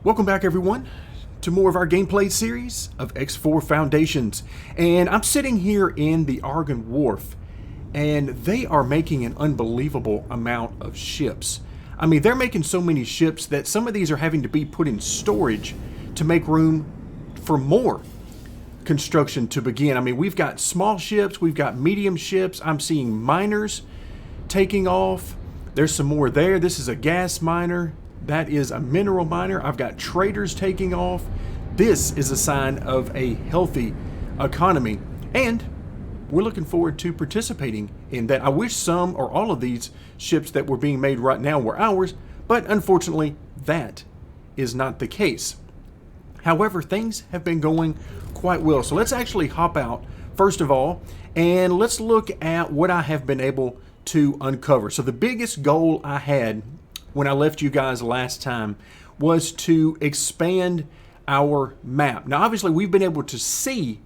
Welcome back, everyone, to more of our gameplay series of X4 Foundations. And I'm sitting here in the Argon Wharf, and they are making an unbelievable amount of ships. I mean, they're making so many ships that some of these are having to be put in storage to make room for more construction to begin. I mean, we've got small ships, we've got medium ships. I'm seeing miners taking off. There's some more there. This is a gas miner. That is a mineral miner. I've got traders taking off. This is a sign of a healthy economy, and we're looking forward to participating in that. I wish some or all of these ships that were being made right now were ours, but unfortunately that is not the case. However, things have been going quite well. So let's actually hop out first of all, and let's look at what I have been able to uncover. So the biggest goal I had when I left you guys last time was to expand our map. Now, obviously, we've been able to see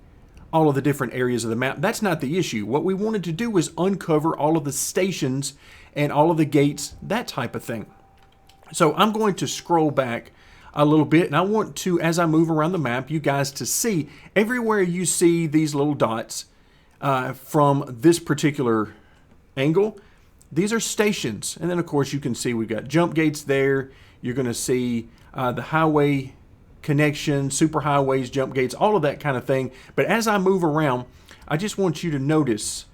all of the different areas of the map. That's not the issue. What we wanted to do was uncover all of the stations and all of the gates, that type of thing. So I'm going to scroll back a little bit, and I want to, as I move around the map, you guys to see everywhere you see these little dots from this particular angle. These are stations, and then of course you can see we've got jump gates there. You're going to see the highway connection, superhighways, jump gates, all of that kind of thing. But as I move around, I just want you to notice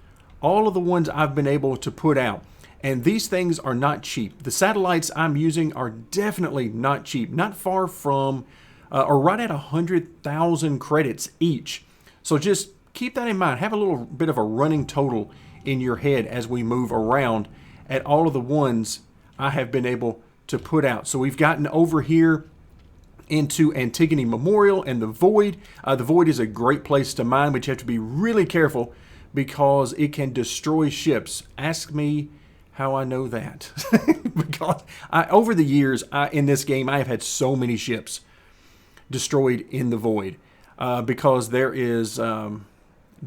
all of the ones I've been able to put out. And these things are not cheap. The satellites I'm using are definitely not cheap, not far from, or right at 100,000 credits each. So just keep that in mind. Have a little bit of a running total in your head as we move around at all of the ones I have been able to put out. So we've gotten over here into Antigone Memorial and the Void. The Void is a great place to mine, but you have to be really careful because it can destroy ships. Ask me how I know that. Because over the years in this game, I have had so many ships destroyed in the Void because there is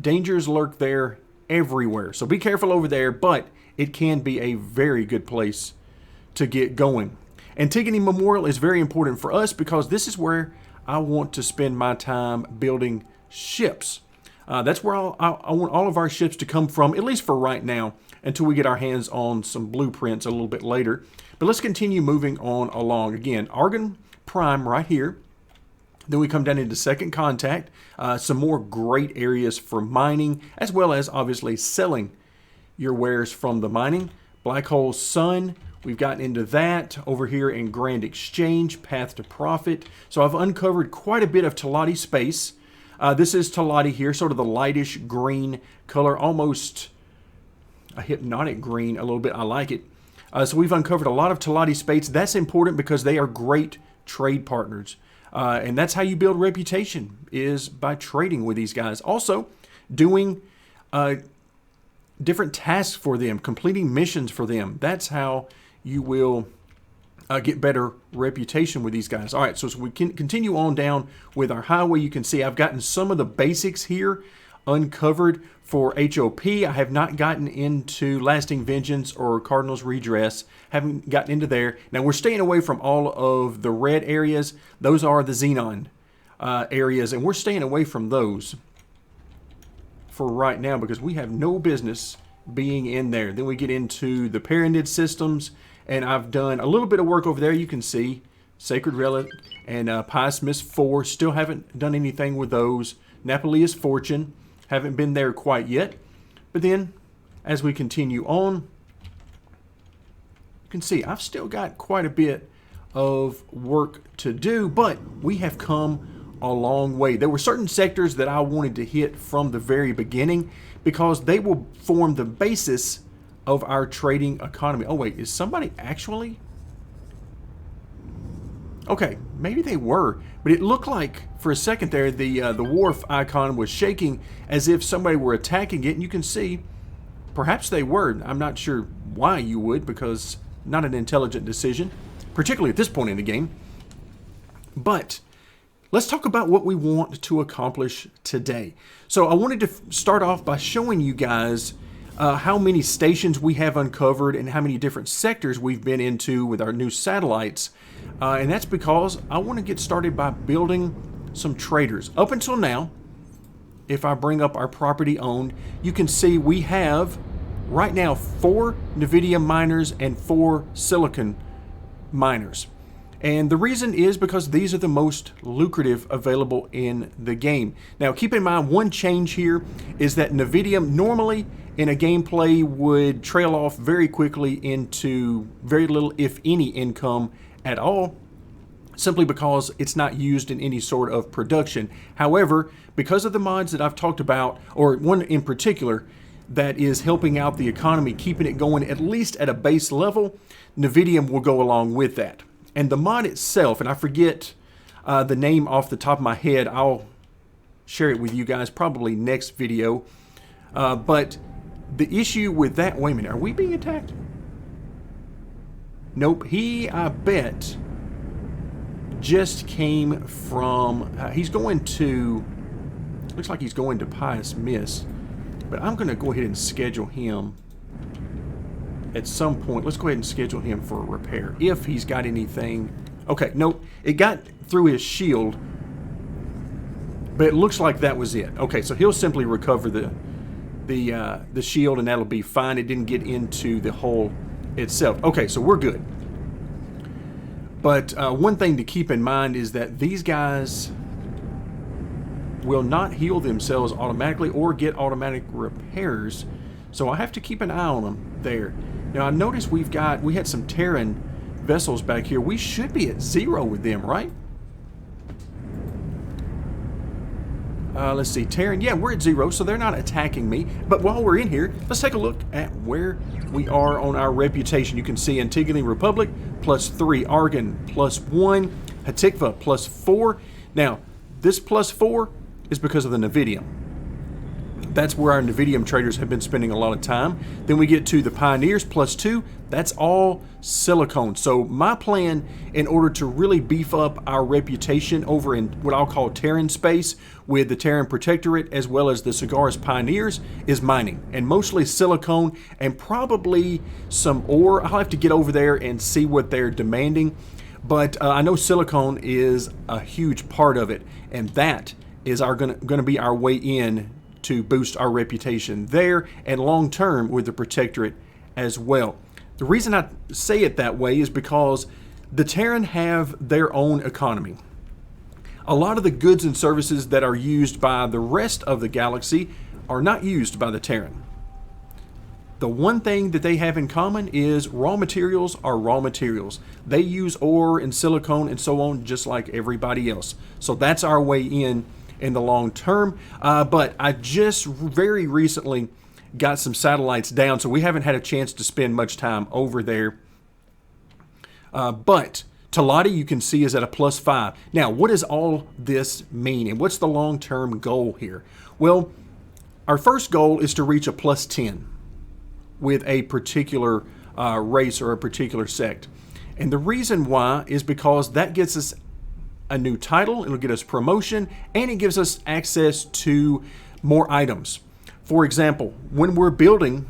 dangers lurk there everywhere. So be careful over there, but it can be a very good place to get going. Antigone Memorial is very important for us because this is where I want to spend my time building ships. That's where I want all of our ships to come from, at least for right now, until we get our hands on some blueprints a little bit later. But let's continue moving on along. Again, Argon Prime right here. Then we come down into Second Contact, some more great areas for mining, as well as obviously selling your wares from the mining. Black Hole Sun, we've gotten into that over here in Grand Exchange, Path to Profit. So I've uncovered quite a bit of Talati space. This is Talati here, sort of the lightish green color, almost a hypnotic green a little bit. I like it. So we've uncovered a lot of Talati space. That's important because they are great trade partners. And that's how you build reputation, is by trading with these guys. Also, doing different tasks for them, completing missions for them. That's how you will get better reputation with these guys. All right, so as we can continue on down with our highway, you can see I've gotten some of the basics here uncovered for HOP. I have not gotten into Lasting Vengeance or Cardinal's Redress. Haven't gotten into there. Now we're staying away from all of the red areas. Those are the Xenon areas, and we're staying away from those for right now because we have no business being in there. Then we get into the Paranid systems, and I've done a little bit of work over there. You can see Sacred Relic and Pious Mist 4. Still haven't done anything with those. Napoleon's Fortune. Haven't been there quite yet. But then, as we continue on, you can see I've still got quite a bit of work to do, but we have come a long way. There were certain sectors that I wanted to hit from the very beginning because they will form the basis of our trading economy. Oh wait, is somebody actually? Okay, maybe they were, but it looked like for a second there the wharf icon was shaking as if somebody were attacking it, and you can see perhaps they were. I'm not sure why you would, because not an intelligent decision, particularly at this point in the game. But let's talk about what we want to accomplish today. So I wanted to start off by showing you guys how many stations we have uncovered and how many different sectors we've been into with our new satellites. And that's because I want to get started by building some traders. Up until now, if I bring up our property owned, you can see we have right now 4 Nvidia miners and 4 silicon miners. And the reason is because these are the most lucrative available in the game. Now keep in mind, one change here is that Nvidia normally in a gameplay would trail off very quickly into very little, if any, income at all, simply because it's not used in any sort of production. However, because of the mods that I've talked about, or one in particular that is helping out the economy, keeping it going at least at a base level, Nvidia will go along with that. And the mod itself, and I forget the name off the top of my head, I'll share it with you guys probably next video. But the issue with that, wait a minute, are we being attacked? Nope, he, I bet, just came from, he's going to, looks like he's going to Pious Miss, but I'm going to go ahead and schedule him at some point. Let's go ahead and schedule him for a repair, if he's got anything. Okay, nope, it got through his shield, but it looks like that was it. Okay, so he'll simply recover the shield, and that'll be fine. It didn't get into the hole itself. Okay, so we're good. But one thing to keep in mind is that these guys will not heal themselves automatically or get automatic repairs, so I have to keep an eye on them there. Now I noticed we had some Terran vessels back here. We should be at 0 with them, right? Let's see, Terran, yeah, we're at 0, so they're not attacking me. But while we're in here, let's take a look at where we are on our reputation. You can see Antigone Republic, +3, Argon, +1, Hatikva, +4. Now, this +4 is because of the Nvidium. That's where our Nvidium traders have been spending a lot of time. Then we get to the Pioneers, +2. That's all silicone. So my plan, in order to really beef up our reputation over in what I'll call Terran space with the Terran Protectorate as well as the Cigaris Pioneers, is mining. And mostly silicone and probably some ore. I'll have to get over there and see what they're demanding. But I know silicone is a huge part of it. And that is going to be our way in to boost our reputation there and long term with the Protectorate as well. The reason I say it that way is because the Terran have their own economy. A lot of the goods and services that are used by the rest of the galaxy are not used by the Terran. The one thing that they have in common is raw materials are raw materials. They use ore and silicone and so on just like everybody else. So that's our way in the long term. But I just very recently got some satellites down, so we haven't had a chance to spend much time over there. But Talati, you can see, is at a +5. Now, what does all this mean, and what's the long-term goal here? Well, our first goal is to reach a +10 with a particular race or a particular sect. And the reason why is because that gets us a new title, it'll get us promotion, and it gives us access to more items. For example, when we're building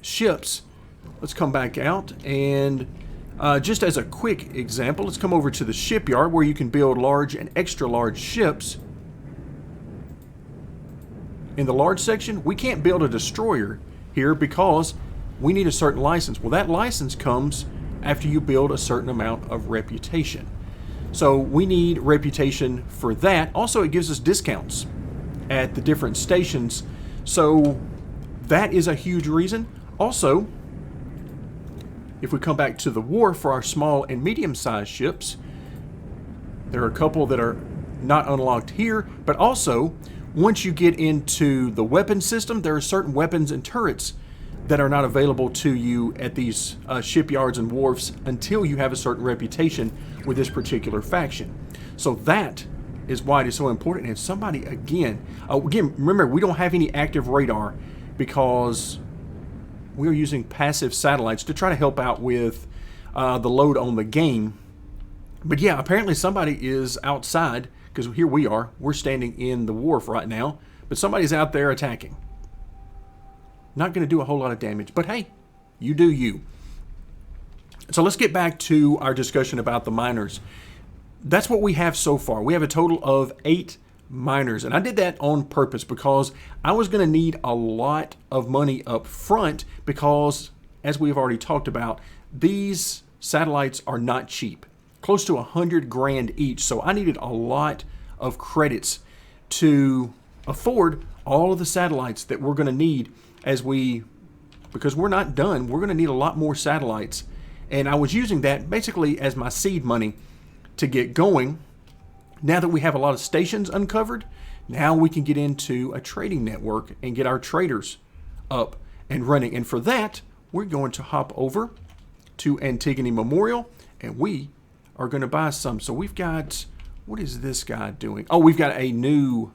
ships, let's come back out and just as a quick example, let's come over to the shipyard where you can build large and extra large ships. In the large section, we can't build a destroyer here because we need a certain license. Well, that license comes after you build a certain amount of reputation. So we need reputation for that. Also, it gives us discounts at the different stations. So that is a huge reason. Also, if we come back to the wharf for our small and medium-sized ships, there are a couple that are not unlocked here, but also once you get into the weapon system, there are certain weapons and turrets that are not available to you at these shipyards and wharfs until you have a certain reputation with this particular faction. So that is why it is so important. And somebody, again, remember, we don't have any active radar because we're using passive satellites to try to help out with the load on the game. But yeah, apparently somebody is outside, because here we are. We're standing in the wharf right now, but somebody's out there attacking. Not going to do a whole lot of damage, but hey, you do you. So let's get back to our discussion about the miners. That's what we have so far. We have a total of 8 miners, and I did that on purpose because I was going to need a lot of money up front because, as we've already talked about, these satellites are not cheap. Close to 100 grand each, so I needed a lot of credits to afford all of the satellites that we're going to need because we're not done. We're going to need a lot more satellites. And I was using that basically as my seed money to get going. Now that we have a lot of stations uncovered, now we can get into a trading network and get our traders up and running. And for that, we're going to hop over to Antigone Memorial, and we are going to buy some. So we've got, what is this guy doing? Oh, we've got a new,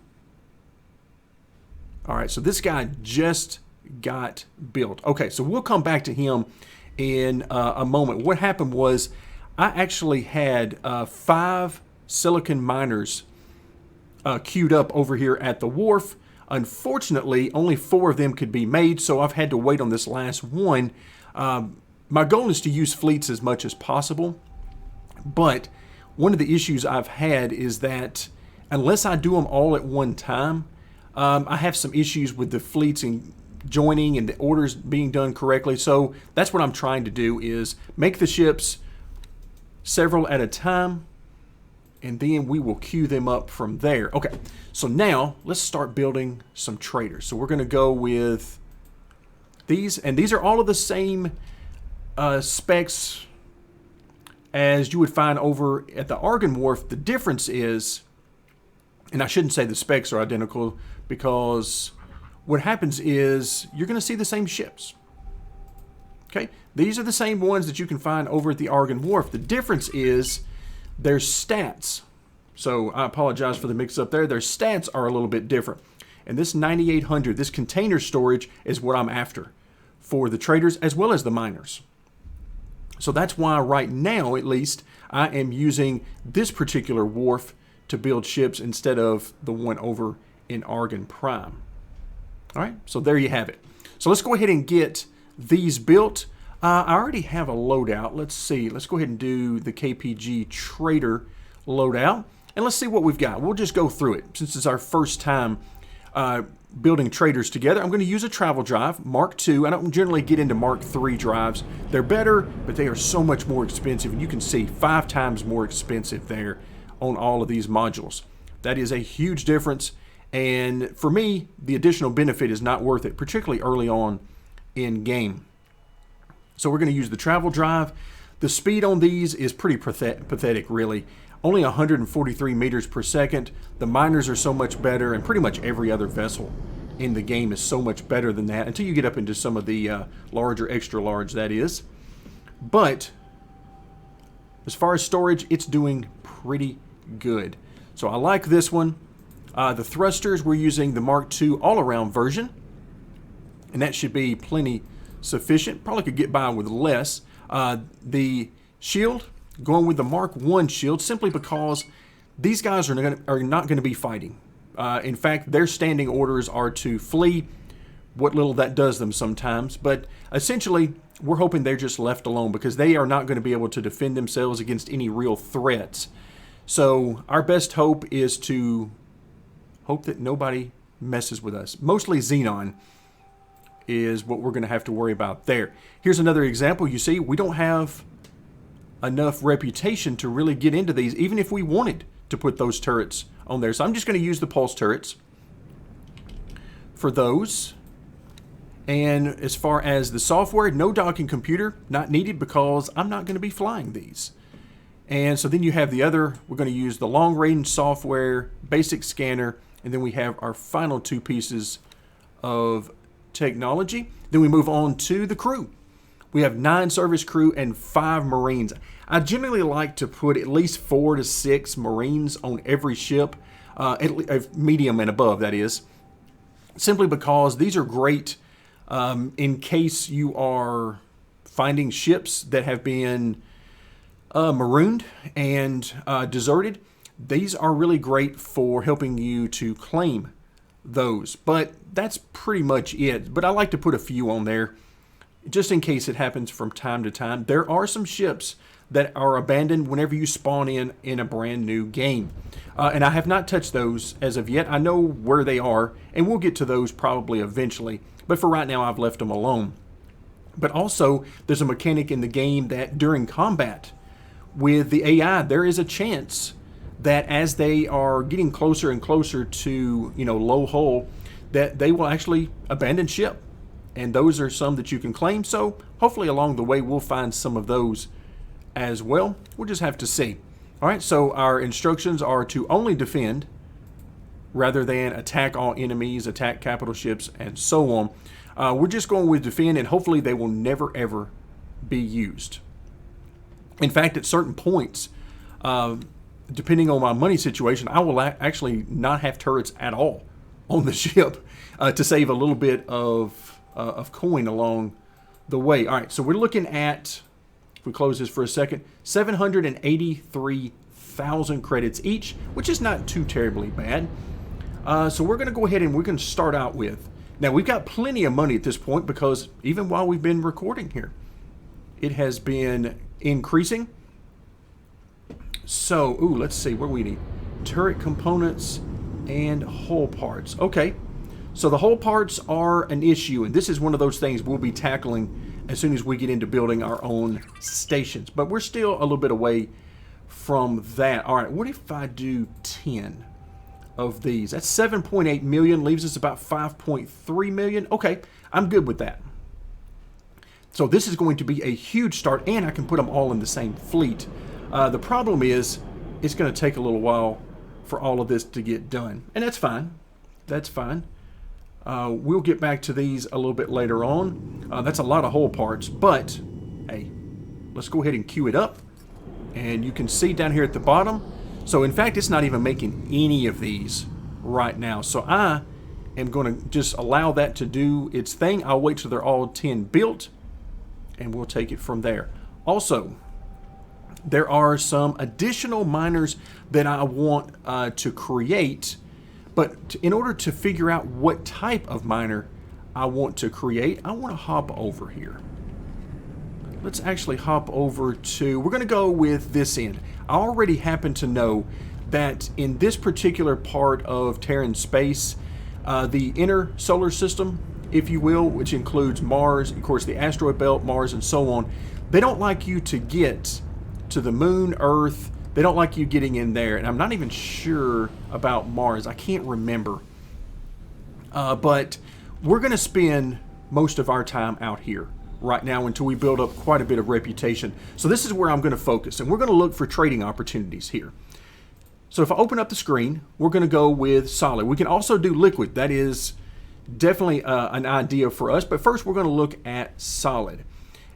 all right, so this guy just got built. Okay, so we'll come back to him in a moment. What happened was I actually had 5 silicon miners queued up over here at the wharf. Unfortunately, only 4 of them could be made, so I've had to wait on this last one. My goal is to use fleets as much as possible, but one of the issues I've had is that unless I do them all at one time, I have some issues with the fleets and joining and the orders being done correctly. So that's what I'm trying to do, is make the ships several at a time, and then we will queue them up from there. Okay, so now let's start building some traders. So we're going to go with these, and these are all of the same specs as you would find over at the Argon Wharf. The difference is, and I shouldn't say the specs are identical, because what happens is you're going to see the same ships. Okay, these are the same ones that you can find over at the Argon Wharf. The difference is their stats. So I apologize for the mix-up there. Their stats are a little bit different. And this 9800, this container storage, is what I'm after for the traders as well as the miners. So that's why right now, at least, I am using this particular wharf to build ships instead of the one over in Argon Prime. All right, so there you have it. So let's go ahead and get these built. I already have a loadout. Let's see. Let's go ahead and do the KPG Trader loadout, and let's see what we've got. We'll just go through it. Since it's our first time building traders together, I'm going to use a travel drive, Mark II. I don't generally get into Mark III drives. They're better, but they are so much more expensive, and you can see 5 times more expensive there on all of these modules. That is a huge difference. And for me, the additional benefit is not worth it, particularly early on in game. So we're going to use the travel drive. The speed on these is pretty pathetic, really. Only 143 meters per second. The miners are so much better, and pretty much every other vessel in the game is so much better than that, until you get up into some of the larger, extra large, that is. But as far as storage, it's doing pretty good. So I like this one. The thrusters, we're using the Mark II all-around version, and that should be plenty sufficient. Probably could get by with less. The shield, going with the Mark I shield, simply because these guys are not going to be fighting. In fact, their standing orders are to flee, what little that does them sometimes. But essentially, we're hoping they're just left alone, because they are not going to be able to defend themselves against any real threats. So our best hope is to hope that nobody messes with us. Mostly Xenon is what we're going to have to worry about there. Here's another example. You see, we don't have enough reputation to really get into these, even if we wanted to put those turrets on there. So I'm just going to use the pulse turrets for those. And as far as the software, no docking computer, not needed, because I'm not going to be flying these. And so then you have the other, we're going to use the long range software, basic scanner, and then we have our final 2 pieces of technology. Then we move on to the crew. We have 9 service crew and 5 Marines. I generally like to put at least 4 to 6 Marines on every ship, medium and above, that is, simply because these are great in case you are finding ships that have been marooned and deserted. These are really great for helping you to claim those. But that's pretty much it. But I like to put a few on there just in case it happens from time to time. There are some ships that are abandoned whenever you spawn in a brand new game. And I have not touched those as of yet. I know where they are, and we'll get to those probably eventually. But for right now, I've left them alone. But also, there's a mechanic in the game that during combat with the AI, there is a chance that as they are getting closer and closer to, low hull, that they will actually abandon ship. And those are some that you can claim. So hopefully along the way, we'll find some of those as well. We'll just have to see. All right, so our instructions are to only defend rather than attack all enemies, attack capital ships, and so on. We're just going with defend, and hopefully they will never, ever be used. In fact, at certain points, depending on my money situation, I will actually not have turrets at all on the ship to save a little bit of coin along the way. All right, so we're looking at, if we close this for a second, 783,000 credits each, which is not too terribly bad. So we're going to go ahead and we're going to start out with, now we've got plenty of money at this point because even while we've been recording here, it has been increasing. So, let's see, what do we need? Turret components and hull parts. Okay. So the hull parts are an issue, and this is one of those things we'll be tackling as soon as we get into building our own stations. But we're still a little bit away from that. All right, what if I do 10 of these? That's 7.8 million, leaves us about 5.3 million. Okay, I'm good with that. So this is going to be a huge start, and I can put them all in the same fleet. The problem is it's going to take a little while for all of this to get done, and that's fine. That's fine. We'll get back to these a little bit later on. That's a lot of hull parts, but hey, let's go ahead and queue it up. And you can see down here at the bottom. So in fact, it's not even making any of these right now. So I am going to just allow that to do its thing. I'll wait till they're all 10 built, and we'll take it from there. Also, there are some additional miners that I want to create. But in order to figure out what type of miner I want to create, I want to hop over here. Let's actually hop over to, we're going to go with this end. I already happen to know that in this particular part of Terran space, the inner solar system, if you will, which includes Mars, of course the asteroid belt, Mars, and so on, they don't like you to get to the moon, Earth. They don't like you getting in there, and I'm not even sure about Mars. I can't remember. But we're going to spend most of our time out here right now until we build up quite a bit of reputation. So this is where I'm going to focus, and we're going to look for trading opportunities here. So if I open up the screen, we're going to go with solid. We can also do liquid. That is definitely an idea for us, but first we're going to look at solid.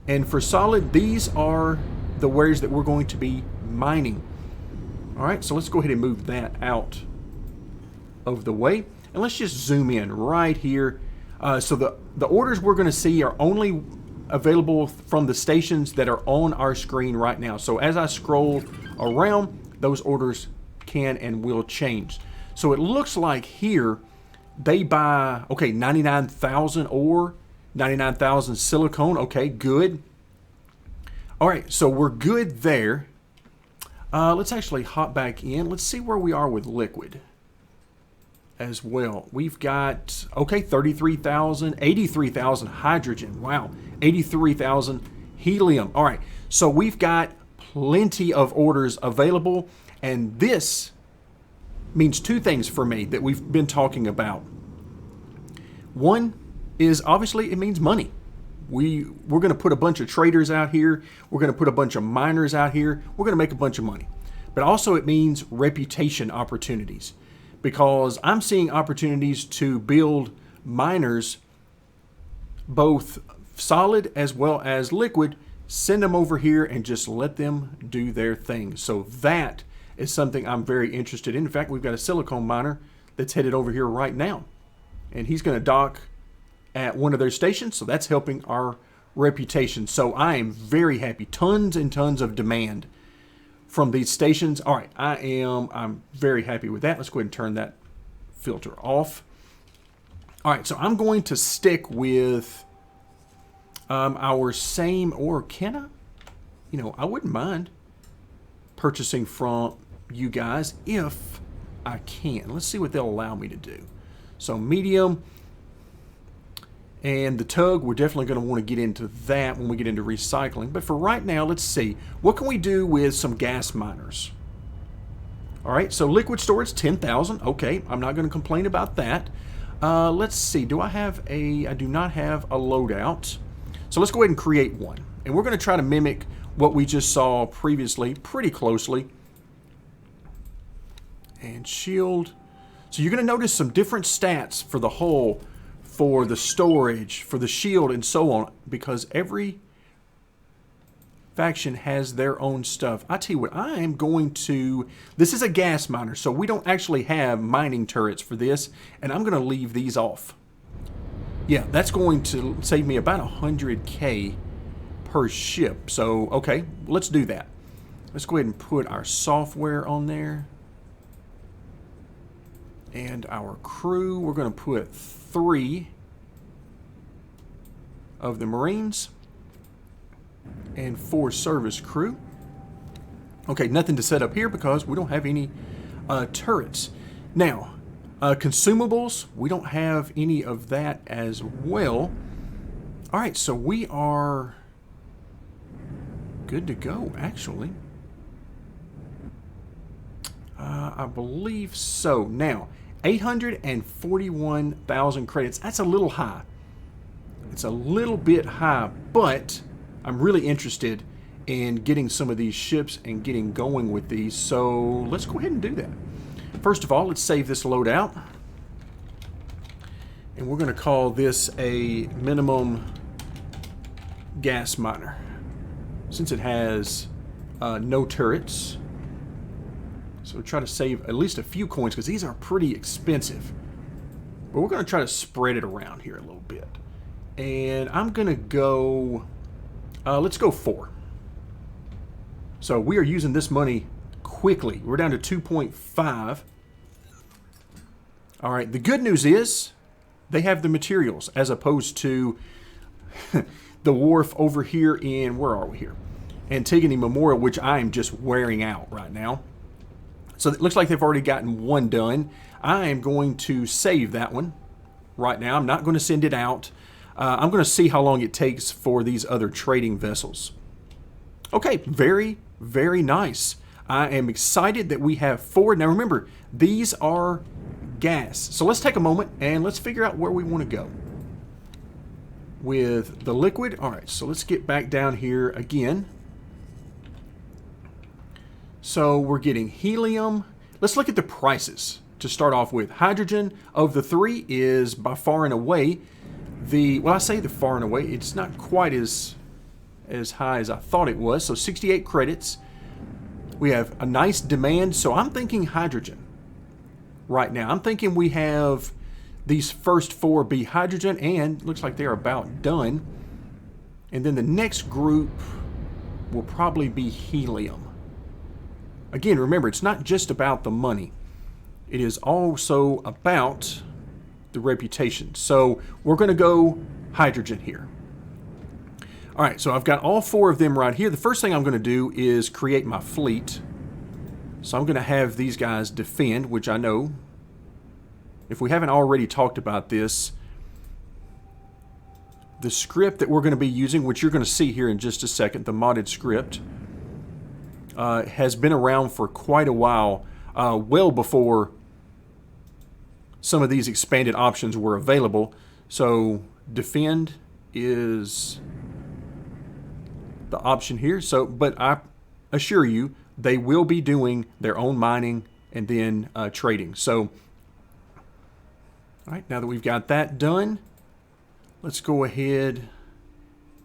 And for solid, these are the wares that we're going to be mining. All right, so let's go ahead and move that out of the way, and let's just zoom in right here. So the orders we're going to see are only available from the stations that are on our screen right now. So as I scroll around, those orders can and will change. So it looks like here they buy, okay, 99,000 ore, 99,000 silicone. Okay, good. All right, so we're good there. Let's actually hop back in. Let's see where we are with liquid as well. We've got, okay, 33,000, 83,000 hydrogen. Wow, 83,000 helium. All right, so we've got plenty of orders available, and this means two things for me that we've been talking about. One is obviously it means money. We're going to put a bunch of traders out here. We're going to put a bunch of miners out here. We're going to make a bunch of money. But also it means reputation opportunities, because I'm seeing opportunities to build miners, both solid as well as liquid, send them over here and just let them do their thing. So that is something I'm very interested in. In fact, we've got a silicone miner that's headed over here right now, and he's going to dock at one of their stations, so that's helping our reputation. So I am very happy. Tons and tons of demand from these stations. All right, I'm very happy with that. Let's go ahead and turn that filter off. All right, so I'm going to stick with our same, or can I? You know, I wouldn't mind purchasing from you guys if I can. Let's see what they'll allow me to do. So medium and the tug, we're definitely going to want to get into that when we get into recycling. But for right now, let's see. What can we do with some gas miners? All right, so liquid storage, 10,000. Okay, I'm not going to complain about that. Let's see. Do I have a... I do not have a loadout. So let's go ahead and create one. And we're going to try to mimic what we just saw previously pretty closely. And shield. So you're going to notice some different stats for the hull, for the storage, for the shield, and so on, because every faction has their own stuff. I tell you what, I am going to... This is a gas miner, so we don't actually have mining turrets for this, and I'm going to leave these off. Yeah, that's going to save me about 100K per ship. So, okay, let's do that. Let's go ahead and put our software on there. And our crew, we're going to put 3 of the Marines and 4 service crew. Okay, nothing to set up here because we don't have any turrets. Now, consumables, we don't have any of that as well. All right, so we are good to go, actually. I believe so. Now, 841,000 credits. That's a little high. It's a little bit high, but I'm really interested in getting some of these ships and getting going with these. So let's go ahead and do that. First of all, let's save this loadout. And we're going to call this a minimum gas miner. Since it has no turrets. So try to save at least a few coins because these are pretty expensive. But we're going to try to spread it around here a little bit. And I'm going to go... let's go 4. So we are using this money quickly. We're down to 2.5. All right, the good news is they have the materials as opposed to the wharf over here in, where are we here? Antigone Memorial, which I am just wearing out right now. So it looks like they've already gotten one done. I am going to save that one right now. I'm not going to send it out. I'm going to see how long it takes for these other trading vessels. Okay, very, very nice. I am excited that we have 4. Now remember, these are gas. So let's take a moment and let's figure out where we want to go with the liquid. All right, so let's get back down here again. So we're getting helium. Let's look at the prices to start off with. Hydrogen of the 3 is by far and away the, well, I say the far and away, it's not quite as high as I thought it was. So 68 credits. We have a nice demand. So I'm thinking hydrogen right now. I'm thinking we have these first 4 be hydrogen, and looks like they're about done. And then the next group will probably be helium. Again, remember, it's not just about the money. It is also about the reputation. So we're going to go hydrogen here. All right, so I've got all 4 of them right here. The first thing I'm going to do is create my fleet. So I'm going to have these guys defend, which I know, if we haven't already talked about this, the script that we're going to be using, which you're going to see here in just a second, the modded script, has been around for quite a while, well before some of these expanded options were available. So defend is the option here. So, but I assure you, they will be doing their own mining and then trading. So, all right, now that we've got that done, let's go ahead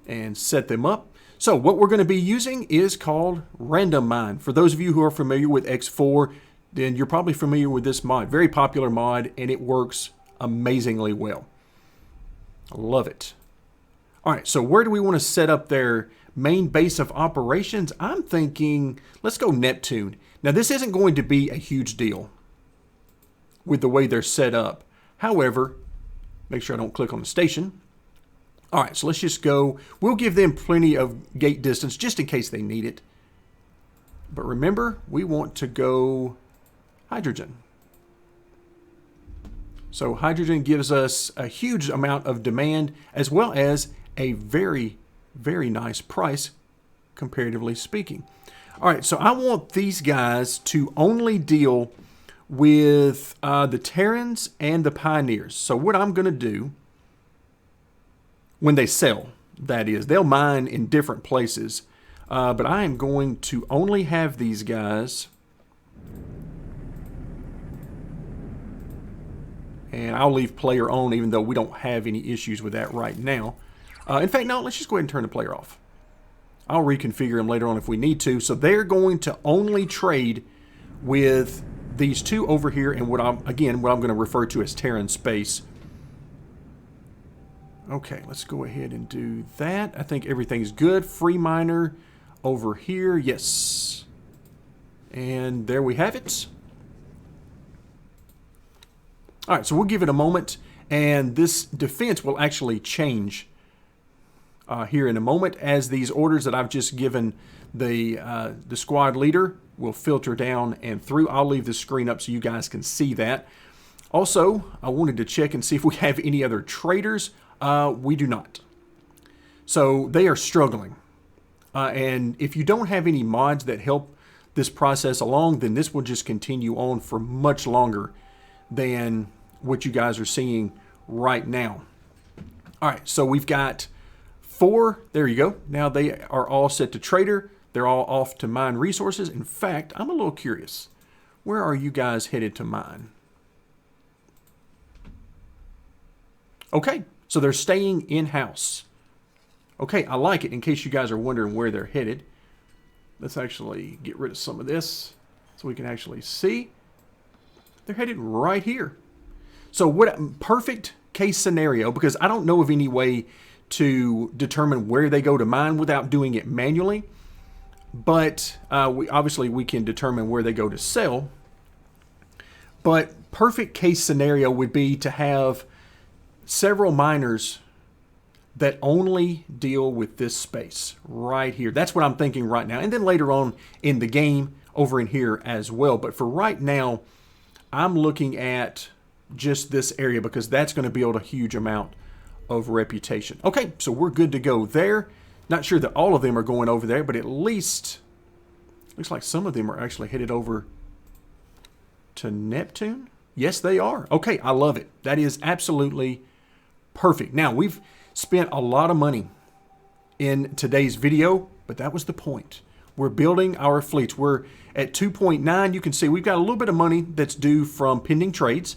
and set them up. So what we're going to be using is called Random Mine. For those of you who are familiar with X4, then you're probably familiar with this mod. Very popular mod, and it works amazingly well. I love it. All right, so where do we want to set up their main base of operations? I'm thinking, let's go Neptune. Now, this isn't going to be a huge deal with the way they're set up. However, Make sure I don't click on the station. All right, so let's just go. We'll give them plenty of gate distance just in case they need it. But remember, we want to go hydrogen. So hydrogen gives us a huge amount of demand as well as a very, very nice price, comparatively speaking. All right, so I want these guys to only deal with the Terrans and the Pioneers. So what I'm going to do when they sell, that is, they'll mine in different places. But I am going to only have these guys. And I'll leave player on even though we don't have any issues with that right now. In fact, no, let's just go ahead and turn the player off. I'll reconfigure them later on if we need to. So they're going to only trade with these two over here and what I'm going to refer to as Terran space. Okay, let's go ahead and do that. I think everything's good. Free miner over here, yes. And there we have it. All right, so we'll give it a moment, and this defense will actually change here in a moment as these orders that I've just given the squad leader will filter down and through. I'll leave the screen up so you guys can see that. Also, I wanted to check and see if we have any other traders. We do not. So they are struggling. And if you don't have any mods that help this process along, then this will just continue on for much longer than what you guys are seeing right now. All right, so we've got 4. There you go. Now they are all set to trader. They're all off to mine resources. In fact, I'm a little curious. Where are you guys headed to mine? Okay, so they're staying in-house. Okay, I like it in case you guys are wondering where they're headed. Let's actually get rid of some of this so we can actually see. They're headed right here. So what perfect case scenario, because I don't know of any way to determine where they go to mine without doing it manually. But we can determine where they go to sell. But perfect case scenario would be to have several miners that only deal with this space right here. That's what I'm thinking right now. And then later on in the game over in here as well. But for right now, I'm looking at just this area because that's going to build a huge amount of reputation. Okay, so we're good to go there. Not sure that all of them are going over there, but at least looks like some of them are actually headed over to Neptune. Yes, they are. Okay, I love it. That is absolutely perfect. Now, we've spent a lot of money in today's video, but that was the point. We're building our fleets. We're at 2.9. You can see we've got a little bit of money that's due from pending trades.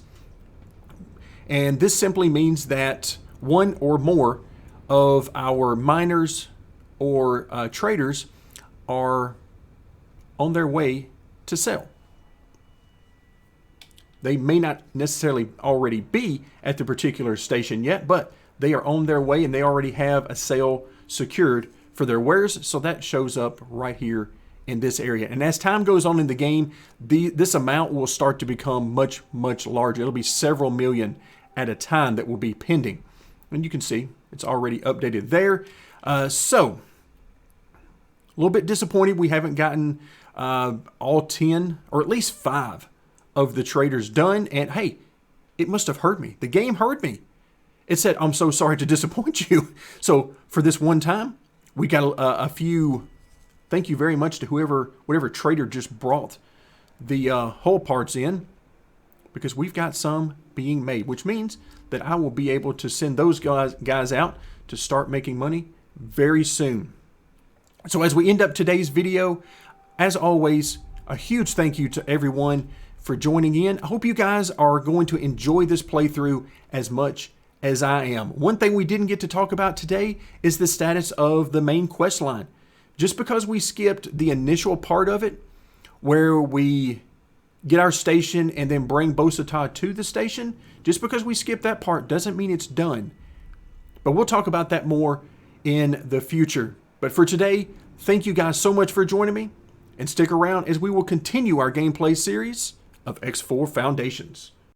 And this simply means that one or more of our miners or traders are on their way to sell. They may not necessarily already be at the particular station yet, but they are on their way and they already have a sale secured for their wares. So that shows up right here in this area. And as time goes on in the game, this amount will start to become much, much larger. It'll be several million at a time that will be pending. And you can see it's already updated there. So a little bit disappointed we haven't gotten all 10 or at least 5 of the traders done. And hey, it must have heard me. The game heard me. It said, I'm so sorry to disappoint you. So for this one time, we got a few. Thank you very much to whatever trader just brought the hull parts in, because we've got some being made, which means that I will be able to send those guys out to start making money very soon. So as we end up today's video, as always, a huge thank you to everyone for joining in. I hope you guys are going to enjoy this playthrough as much as I am. One thing we didn't get to talk about today is the status of the main quest line. Just because we skipped the initial part of it, where we get our station and then bring Bosata to the station, just because we skipped that part doesn't mean it's done. But we'll talk about that more in the future. But for today, thank you guys so much for joining me, and stick around as we will continue our gameplay series of X4 Foundations.